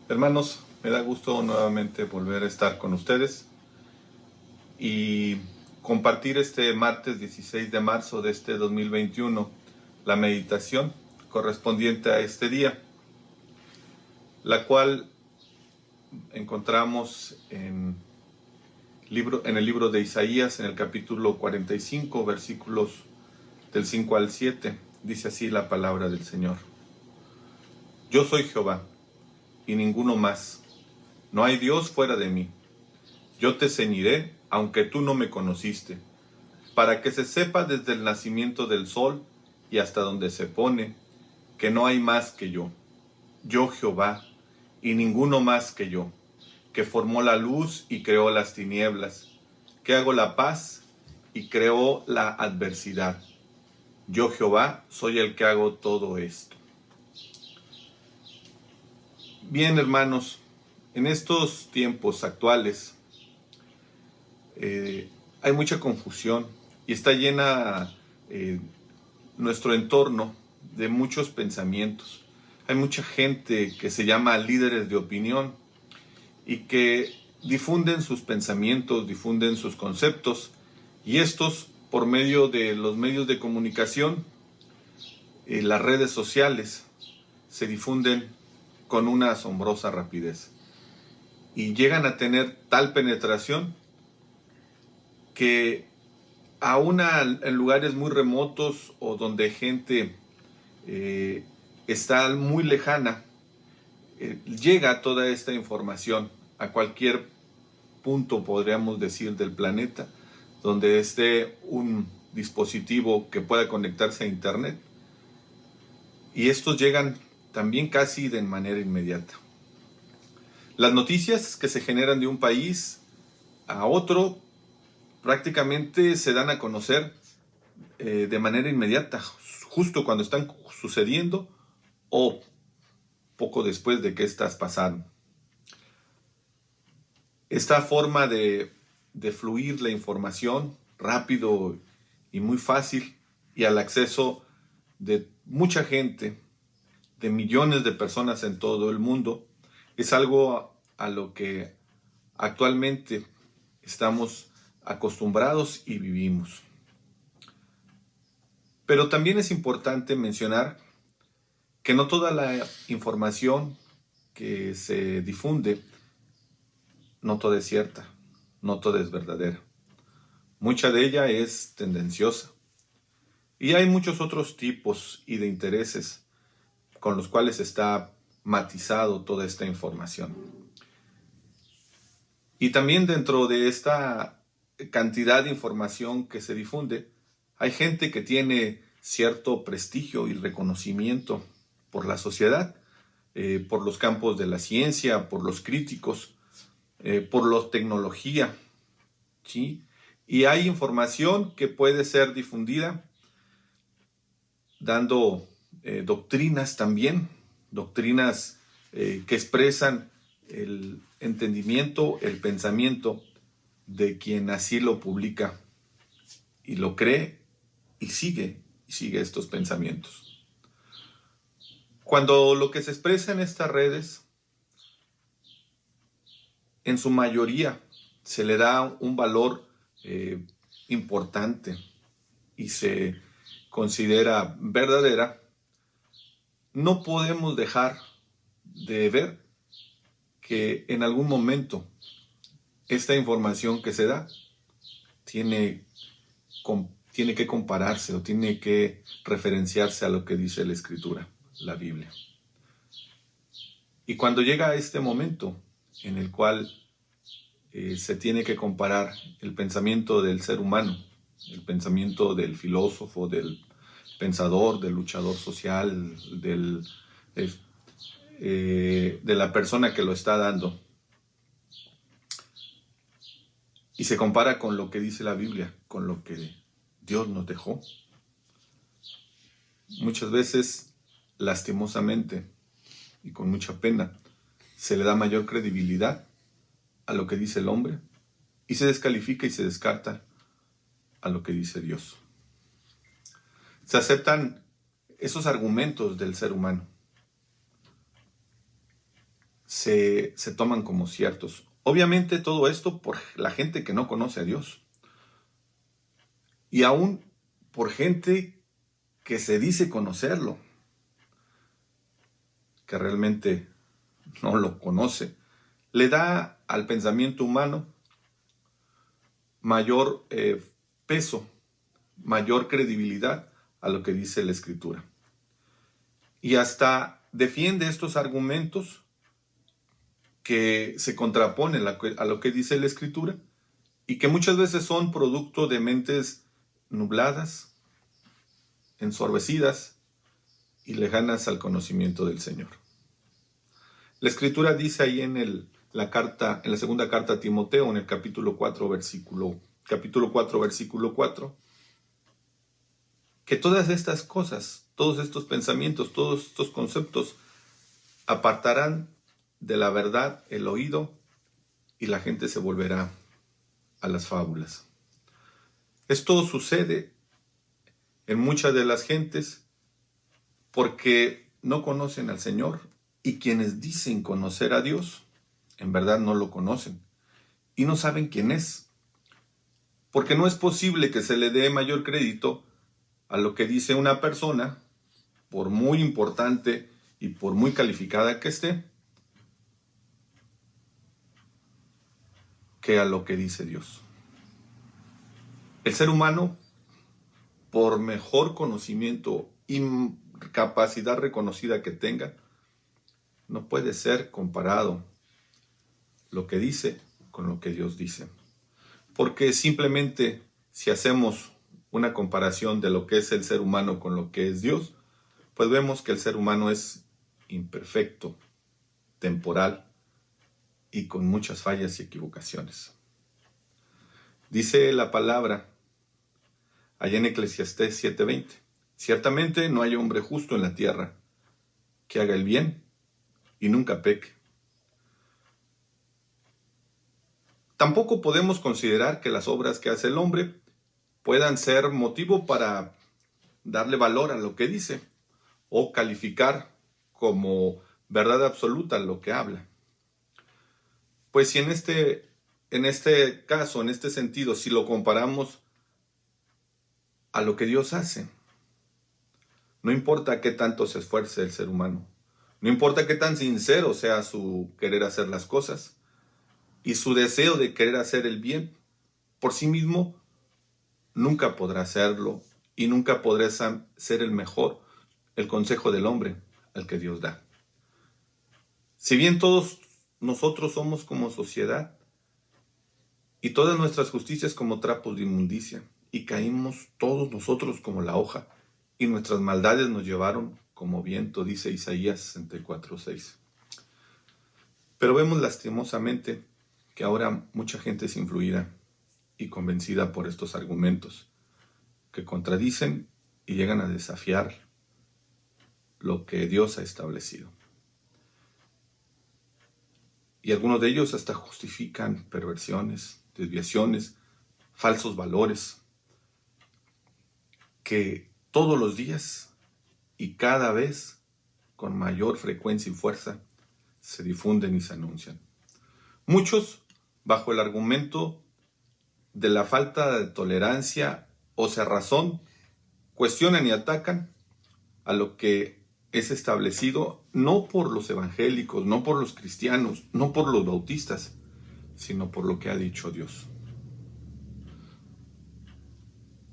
Hermanos, me da gusto nuevamente volver a estar con ustedes y compartir este martes 16 de marzo de este 2021 la meditación correspondiente a este día, la cual encontramos en el libro de Isaías, en el capítulo 45, versículos del 5 al 7. Dice así la palabra del Señor. Yo soy Jehová, y ninguno más. No hay Dios fuera de mí. Yo te ceñiré, aunque tú no me conociste, para que se sepa desde el nacimiento del sol y hasta donde se pone, que no hay más que yo. Yo Jehová, y ninguno más que yo, que formó la luz y creó las tinieblas, que hago la paz y creó la adversidad. Yo Jehová soy el que hago todo esto. Bien, hermanos, en estos tiempos actuales hay mucha confusión y está llena nuestro entorno de muchos pensamientos. Hay mucha gente que se llama líderes de opinión y que difunden sus pensamientos, difunden sus conceptos, y estos por medio de los medios de comunicación, las redes sociales, se difunden con una asombrosa rapidez y llegan a tener tal penetración que aún en lugares muy remotos o donde gente está muy lejana, llega toda esta información a cualquier punto, podríamos decir, del planeta, donde esté un dispositivo que pueda conectarse a internet, y estos llegan también casi de manera inmediata. Las noticias que se generan de un país a otro prácticamente se dan a conocer de manera inmediata, justo cuando están sucediendo o poco después de que estas pasaron. Esta forma de fluir la información rápido y muy fácil y al acceso de mucha gente, de millones de personas en todo el mundo, es algo a lo que actualmente estamos acostumbrados y vivimos. Pero también es importante mencionar que no toda la información que se difunde, no toda es cierta, no toda es verdadera. Mucha de ella es tendenciosa. Y hay muchos otros tipos y de intereses con los cuales está matizado toda esta información. Y también dentro de esta cantidad de información que se difunde, hay gente que tiene cierto prestigio y reconocimiento por la sociedad, por los campos de la ciencia, por los críticos, por la tecnología, ¿sí? Y hay información que puede ser difundida dando doctrinas también, doctrinas que expresan el entendimiento, el pensamiento de quien así lo publica y lo cree y sigue estos pensamientos. Cuando lo que se expresa en estas redes, en su mayoría, se le da un valor importante y se considera verdadera, no podemos dejar de ver que en algún momento esta información que se da tiene que compararse o tiene que referenciarse a lo que dice la Escritura, la Biblia. Y cuando llega a este momento en el cual se tiene que comparar el pensamiento del ser humano, el pensamiento del filósofo, del pensador, del luchador social, de la persona que lo está dando, y se compara con lo que dice la Biblia, con lo que Dios nos dejó, muchas veces, lastimosamente y con mucha pena, se le da mayor credibilidad a lo que dice el hombre y se descalifica y se descarta a lo que dice Dios. Se aceptan esos argumentos del ser humano. se toman como ciertos. Obviamente todo esto por la gente que no conoce a Dios. Y aún por gente que se dice conocerlo, que realmente no lo conoce. Le da al pensamiento humano mayor peso, mayor credibilidad a lo que dice la Escritura. Y hasta defiende estos argumentos que se contraponen a lo que dice la Escritura y que muchas veces son producto de mentes nubladas, ensorbecidas y lejanas al conocimiento del Señor. La Escritura dice ahí en la segunda carta a Timoteo, en el capítulo 4, versículo 4, que todas estas cosas, todos estos pensamientos, todos estos conceptos apartarán de la verdad el oído y la gente se volverá a las fábulas. Esto sucede en muchas de las gentes porque no conocen al Señor y quienes dicen conocer a Dios en verdad no lo conocen y no saben quién es. Porque no es posible que se le dé mayor crédito a lo que dice una persona, por muy importante y por muy calificada que esté, que a lo que dice Dios. El ser humano, por mejor conocimiento y capacidad reconocida que tenga, no puede ser comparado lo que dice con lo que Dios dice. Porque simplemente si hacemos una comparación de lo que es el ser humano con lo que es Dios, pues vemos que el ser humano es imperfecto, temporal y con muchas fallas y equivocaciones. Dice la palabra allá en Eclesiastés 7:20, ciertamente no hay hombre justo en la tierra que haga el bien y nunca peque. Tampoco podemos considerar que las obras que hace el hombre puedan ser motivo para darle valor a lo que dice o calificar como verdad absoluta lo que habla. Pues si en este caso, en este sentido, si lo comparamos a lo que Dios hace, no importa qué tanto se esfuerce el ser humano, no importa qué tan sincero sea su querer hacer las cosas y su deseo de querer hacer el bien, por sí mismo nunca podrá hacerlo y nunca podrá ser el mejor, el consejo del hombre al que Dios da. Si bien todos nosotros somos como sociedad y todas nuestras justicias como trapos de inmundicia y caímos todos nosotros como la hoja y nuestras maldades nos llevaron como viento, dice Isaías 64:6. Pero vemos lastimosamente que ahora mucha gente es influida y convencida por estos argumentos que contradicen y llegan a desafiar lo que Dios ha establecido. Y algunos de ellos hasta justifican perversiones, desviaciones, falsos valores, que todos los días y cada vez con mayor frecuencia y fuerza se difunden y se anuncian. Muchos, bajo el argumento de la falta de tolerancia o cerrazón, cuestionan y atacan a lo que es establecido no por los evangélicos, no por los cristianos, no por los bautistas, sino por lo que ha dicho Dios.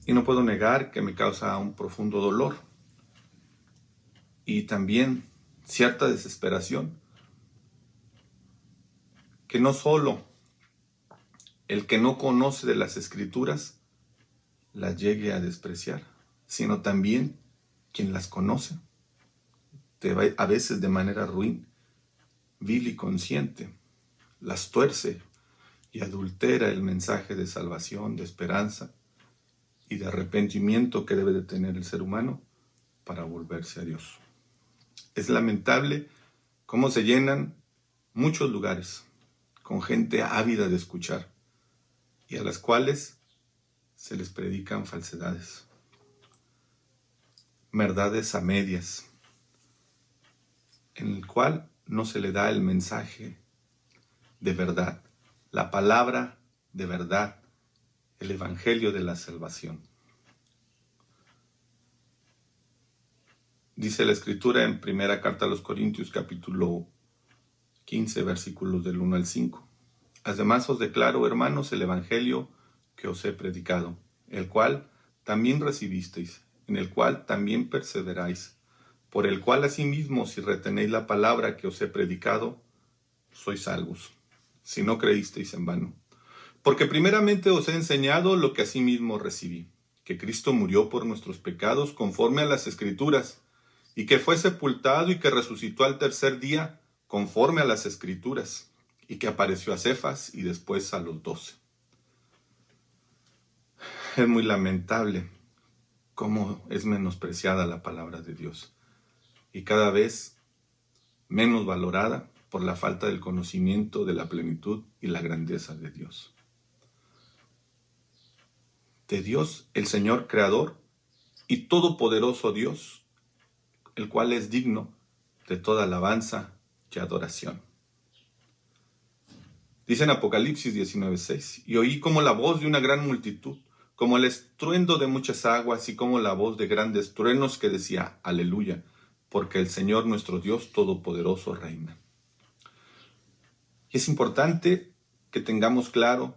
Y no puedo negar que me causa un profundo dolor y también cierta desesperación, que no solo el que no conoce de las Escrituras las llegue a despreciar, sino también quien las conoce, a veces de manera ruin, vil y consciente, las tuerce y adultera el mensaje de salvación, de esperanza y de arrepentimiento que debe de tener el ser humano para volverse a Dios. Es lamentable cómo se llenan muchos lugares con gente ávida de escuchar y a las cuales se les predican falsedades, verdades a medias, en el cual no se le da el mensaje de verdad, la palabra de verdad, el evangelio de la salvación. Dice la Escritura en primera carta a los Corintios, capítulo 15, versículos del 1 al 5. Además os declaro, hermanos, el evangelio que os he predicado, el cual también recibisteis, en el cual también perseveráis, por el cual asimismo, si retenéis la palabra que os he predicado, sois salvos, si no creísteis en vano. Porque primeramente os he enseñado lo que asimismo recibí, que Cristo murió por nuestros pecados conforme a las Escrituras, y que fue sepultado y que resucitó al tercer día conforme a las Escrituras, y que apareció a Cefas y después a los 12. Es muy lamentable cómo es menospreciada la palabra de Dios y cada vez menos valorada por la falta del conocimiento de la plenitud y la grandeza de Dios. De Dios, el Señor Creador y Todopoderoso Dios, el cual es digno de toda alabanza y adoración. Dice en Apocalipsis 19:6, y oí como la voz de una gran multitud, como el estruendo de muchas aguas y como la voz de grandes truenos que decía, aleluya, porque el Señor nuestro Dios Todopoderoso reina. Y es importante que tengamos claro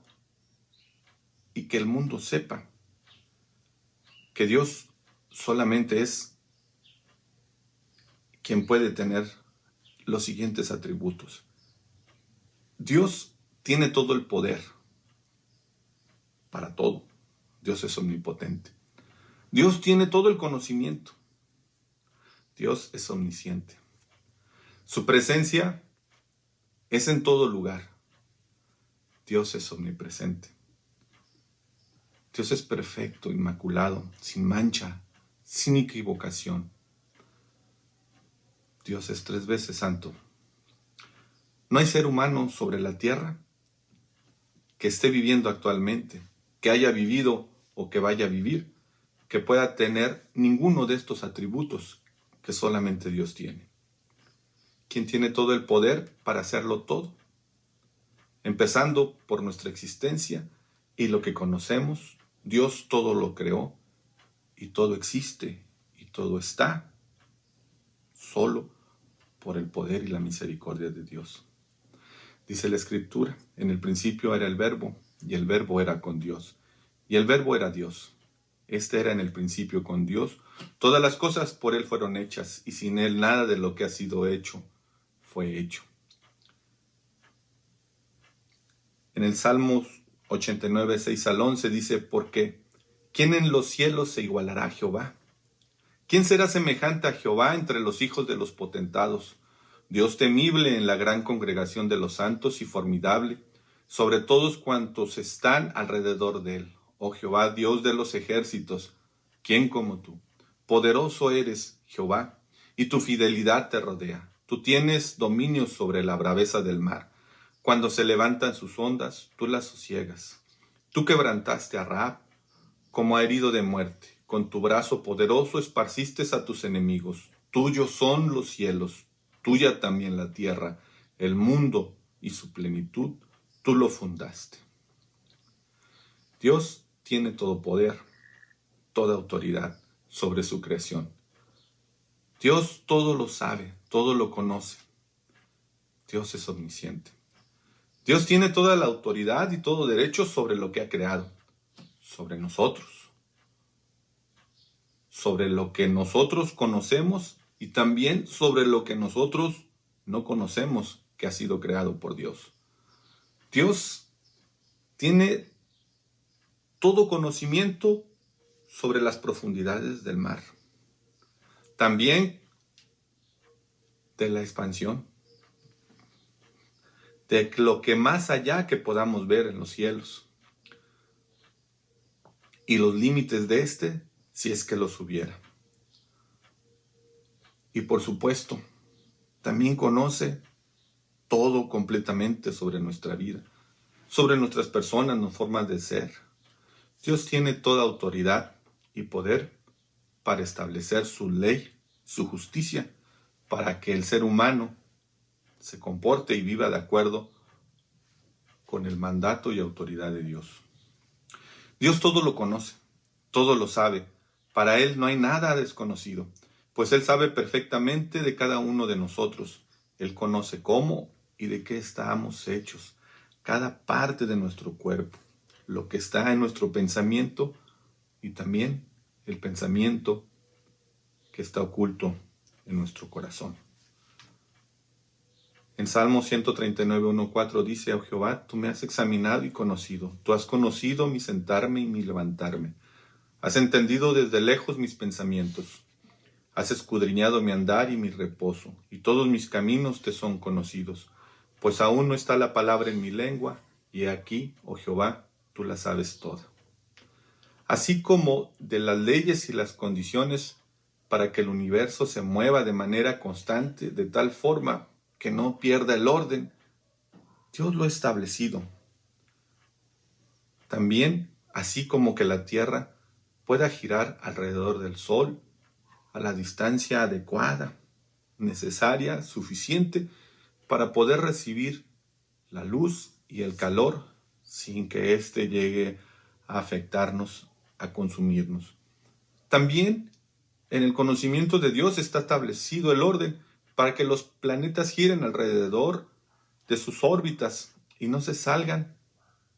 y que el mundo sepa que Dios solamente es quien puede tener los siguientes atributos. Dios tiene todo el poder para todo. Dios es omnipotente. Dios tiene todo el conocimiento. Dios es omnisciente. Su presencia es en todo lugar. Dios es omnipresente. Dios es perfecto, inmaculado, sin mancha, sin equivocación. Dios es 3 veces santo. No hay ser humano sobre la tierra que esté viviendo actualmente, que haya vivido o que vaya a vivir, que pueda tener ninguno de estos atributos que solamente Dios tiene. Quien tiene todo el poder para hacerlo todo, empezando por nuestra existencia y lo que conocemos. Dios todo lo creó y todo existe y todo está solo por el poder y la misericordia de Dios. Dice la Escritura, en el principio era el Verbo, y el Verbo era con Dios, y el Verbo era Dios. Este era en el principio con Dios. Todas las cosas por Él fueron hechas, y sin Él nada de lo que ha sido hecho fue hecho. En el Salmos 89, 6 al 11 dice, porque ¿quién en los cielos se igualará a Jehová? ¿Quién será semejante a Jehová entre los hijos de los potentados? Dios temible en la gran congregación de los santos y formidable sobre todos cuantos están alrededor de él. Oh Jehová, Dios de los ejércitos, ¿quién como tú? Poderoso eres, Jehová, y tu fidelidad te rodea. Tú tienes dominio sobre la braveza del mar. Cuando se levantan sus ondas, tú las sosiegas. Tú quebrantaste a Rahab como a herido de muerte. Con tu brazo poderoso esparciste a tus enemigos. Tuyos son los cielos, tuya también la tierra, el mundo y su plenitud, tú lo fundaste. Dios tiene todo poder, toda autoridad sobre su creación. Dios todo lo sabe, todo lo conoce. Dios es omnisciente. Dios tiene toda la autoridad y todo derecho sobre lo que ha creado, sobre nosotros, sobre lo que nosotros conocemos y también sobre lo que nosotros no conocemos que ha sido creado por Dios. Dios tiene todo conocimiento sobre las profundidades del mar, también de la expansión, de lo que más allá que podamos ver en los cielos y los límites de este, si es que los hubiera. Y por supuesto, también conoce todo completamente sobre nuestra vida, sobre nuestras personas, nuestras formas de ser. Dios tiene toda autoridad y poder para establecer su ley, su justicia, para que el ser humano se comporte y viva de acuerdo con el mandato y autoridad de Dios. Dios todo lo conoce, todo lo sabe. Para Él no hay nada desconocido, pues Él sabe perfectamente de cada uno de nosotros. Él conoce cómo y de qué estamos hechos, cada parte de nuestro cuerpo, lo que está en nuestro pensamiento y también el pensamiento que está oculto en nuestro corazón. En Salmo 139, 1-4 dice: oh Jehová, tú me has examinado y conocido. Tú has conocido mi sentarme y mi levantarme. Has entendido desde lejos mis pensamientos. Has escudriñado mi andar y mi reposo, y todos mis caminos te son conocidos. Pues aún no está la palabra en mi lengua, y aquí, oh Jehová, tú la sabes toda. Así como de las leyes y las condiciones para que el universo se mueva de manera constante, de tal forma que no pierda el orden, Dios lo ha establecido. También, así como que la Tierra pueda girar alrededor del Sol a la distancia adecuada, necesaria, suficiente para poder recibir la luz y el calor sin que éste llegue a afectarnos, a consumirnos. También en el conocimiento de Dios está establecido el orden para que los planetas giren alrededor de sus órbitas y no se salgan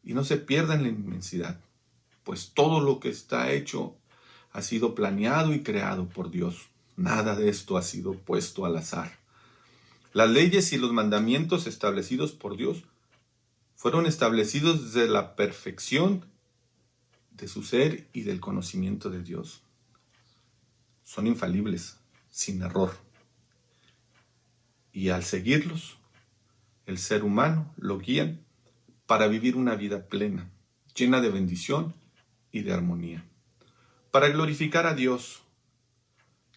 y no se pierdan en la inmensidad, pues todo lo que está hecho ha sido planeado y creado por Dios. Nada de esto ha sido puesto al azar. Las leyes y los mandamientos establecidos por Dios fueron establecidos desde la perfección de su ser y del conocimiento de Dios. Son infalibles, sin error. Y al seguirlos, el ser humano lo guían para vivir una vida plena, llena de bendición y de armonía. Para glorificar a Dios,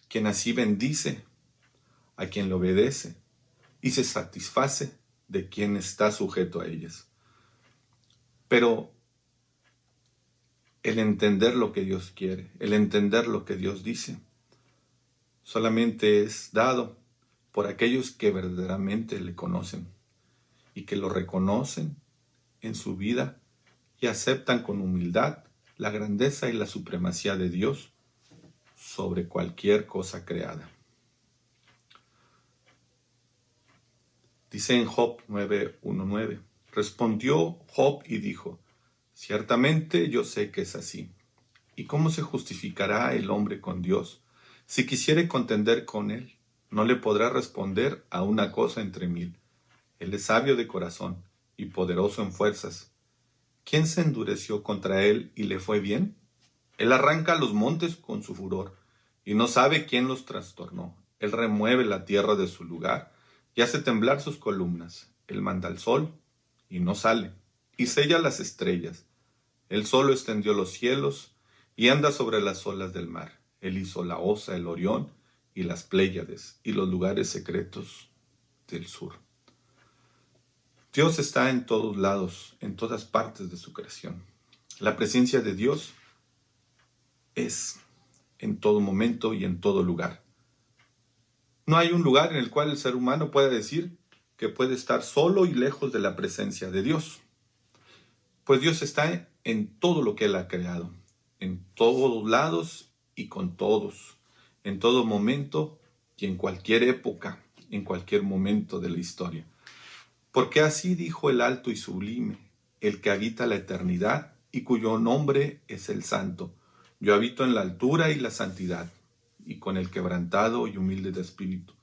quien así bendice a quien le obedece y se satisface de quien está sujeto a ellas. Pero el entender lo que Dios quiere, el entender lo que Dios dice, solamente es dado por aquellos que verdaderamente le conocen y que lo reconocen en su vida y aceptan con humildad la grandeza y la supremacía de Dios sobre cualquier cosa creada. Dice en Job 9:1-9, respondió Job y dijo: ciertamente yo sé que es así. ¿Y cómo se justificará el hombre con Dios? Si quisiere contender con él, no le podrá responder a una cosa entre mil. Él es sabio de corazón y poderoso en fuerzas. ¿Quién se endureció contra él y le fue bien? Él arranca los montes con su furor y no sabe quién los trastornó. Él remueve la tierra de su lugar y hace temblar sus columnas. Él manda el sol y no sale, y sella las estrellas. Él solo extendió los cielos y anda sobre las olas del mar. Él hizo la Osa, el Orión y las Pléyades y los lugares secretos del sur. Dios está en todos lados, en todas partes de su creación. La presencia de Dios es en todo momento y en todo lugar. No hay un lugar en el cual el ser humano pueda decir que puede estar solo y lejos de la presencia de Dios. Pues Dios está en todo lo que Él ha creado, en todos lados y con todos, en todo momento y en cualquier época, en cualquier momento de la historia. Porque así dijo el alto y sublime, el que habita la eternidad y cuyo nombre es el Santo. Yo habito en la altura y la santidad, y con el quebrantado y humilde de espíritu,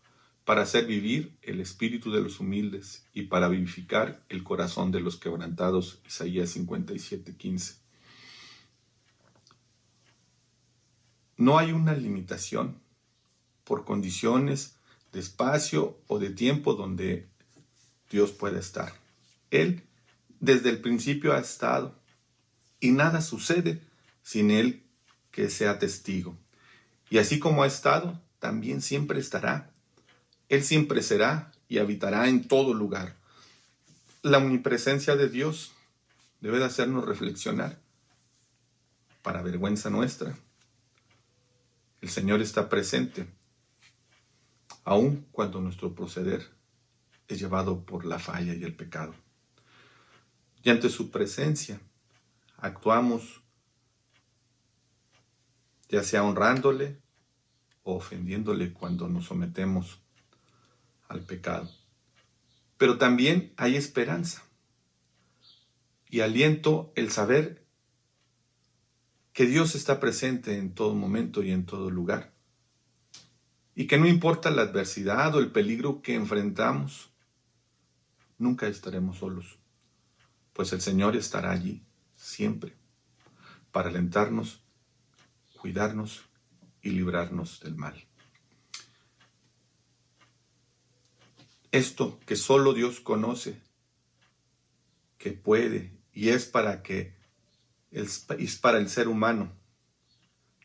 para hacer vivir el espíritu de los humildes y para vivificar el corazón de los quebrantados. Isaías 57:15. No hay una limitación por condiciones de espacio o de tiempo donde Dios puede estar. Él desde el principio ha estado y nada sucede sin Él que sea testigo. Y así como ha estado, también siempre estará. Él siempre será y habitará en todo lugar. La omnipresencia de Dios debe de hacernos reflexionar, para vergüenza nuestra. El Señor está presente, aun cuando nuestro proceder es llevado por la falla y el pecado. Y ante su presencia actuamos ya sea honrándole o ofendiéndole cuando nos sometemos al pecado. Pero también hay esperanza y aliento el saber que Dios está presente en todo momento y en todo lugar. Y que no importa la adversidad o el peligro que enfrentamos, nunca estaremos solos, pues el Señor estará allí siempre para alentarnos, cuidarnos y librarnos del mal. Esto que solo Dios conoce, que puede y es para el ser humano,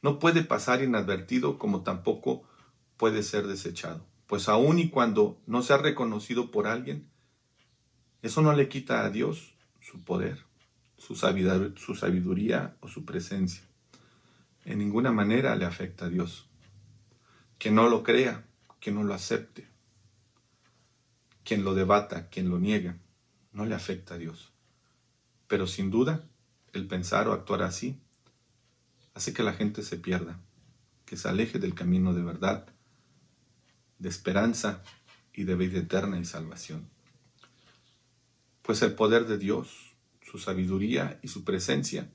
no puede pasar inadvertido como tampoco puede ser desechado. Pues aun y cuando no sea reconocido por alguien, eso no le quita a Dios su poder, su sabiduría o su presencia. En ninguna manera le afecta a Dios. Quien no lo crea, quien no lo acepte, quien lo debata, quien lo niega, no le afecta a Dios. Pero sin duda, el pensar o actuar así hace que la gente se pierda, que se aleje del camino de verdad, de esperanza y de vida eterna y salvación. Pues el poder de Dios, su sabiduría y su presencia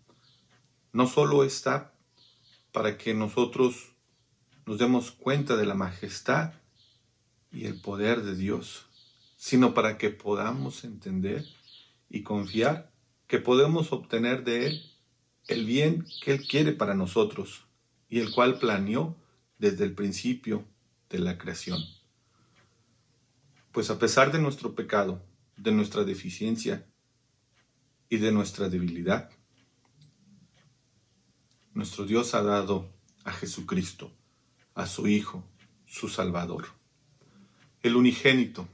no solo está para que nosotros nos demos cuenta de la majestad y el poder de Dios, sino para que podamos entender y confiar que podemos obtener de Él el bien que Él quiere para nosotros y el cual planeó desde el principio de la creación. Pues a pesar de nuestro pecado, de nuestra deficiencia y de nuestra debilidad, nuestro Dios ha dado a Jesucristo, a su Hijo, su Salvador, el unigénito,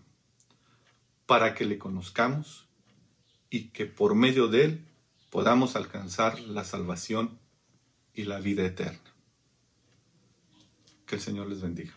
para que le conozcamos y que por medio de Él podamos alcanzar la salvación y la vida eterna. Que el Señor les bendiga.